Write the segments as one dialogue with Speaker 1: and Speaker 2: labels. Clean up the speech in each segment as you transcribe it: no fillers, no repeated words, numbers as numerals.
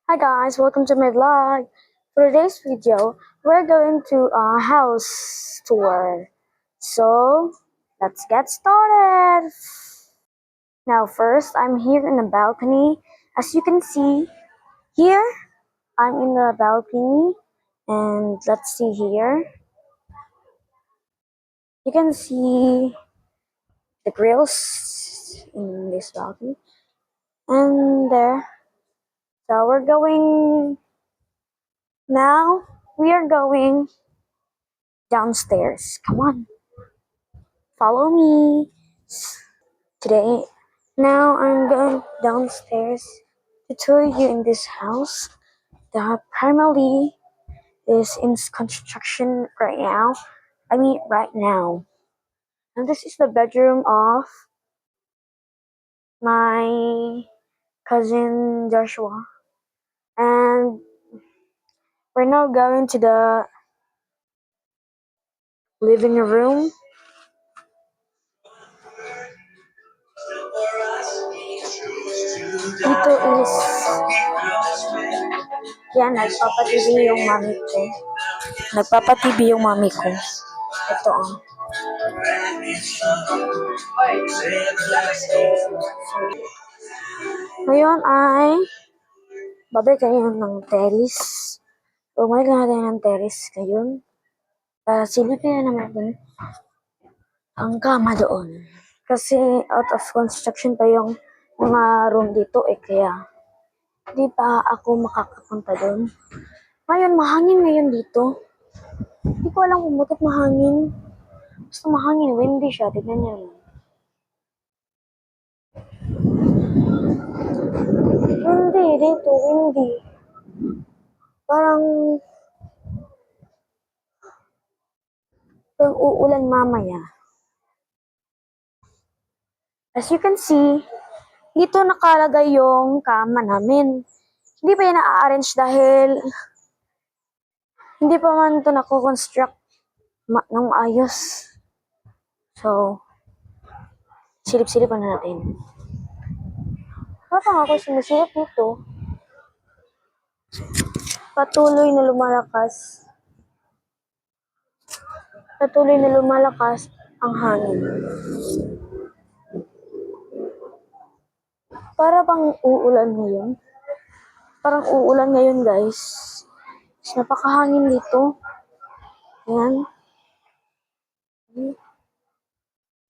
Speaker 1: Hi guys, welcome to my vlog. For today's video, we're going to a house tour. So, let's get started. Now first, I'm here in the balcony. As you can see, here, I'm in the balcony. And let's see here. You can see the grills in this balcony. And there. So now we are going downstairs. Come on, follow me. Today, now I'm going downstairs to tour you in this house that primarily is in construction right now. I mean, right now. And this is the bedroom of my cousin Joshua. And we're now going to the living room. Dito is, yan, nagpapatv yung mami ko. Nagpapatv yung mami ko. Ito ang. Ngayon ay babay kayo ng terrace. Bumalik natin ng terrace ngayon. Para silipin na naman ang kama doon. Kasi out of construction pa yung mga room dito kaya hindi pa ako makakapunta doon. Ngayon, mahangin ngayon dito. Hindi ko alam kung bakit mahangin. Basta mahangin, windy siya. Tignan niyo lang. Windy dito, windy. Parang uulan mamaya. As you can see, dito nakalagay yung kama namin. Hindi pa yan na-arrange dahil hindi pa man ito nako-construct ng maayos. So, silip-silipan na natin. Parang ako sumusilip dito. Patuloy na lumalakas ang hangin. Para bang uulan ngayon. Parang uulan ngayon, guys. Napakahangin dito. Ayan.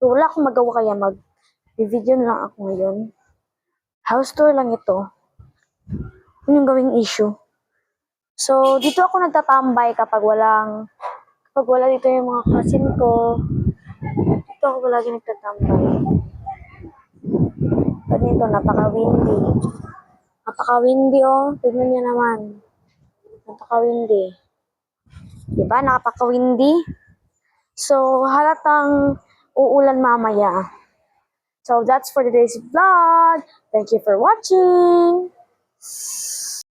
Speaker 1: So, wala akong magawa kaya mag-video na lang ako ngayon. House tour lang ito. Yun yung gawing issue. So, dito ako nagtatambay kapag wala dito yung mga cousin ko. Dito ako lagi nagtatambay. Pag nito, napaka-windy. Napaka-windy oh. Tignan niyo naman. Napaka-windy. Diba? Napaka-windy. So, halatang uulan mamaya. So, that's for today's vlog. Thank you for watching.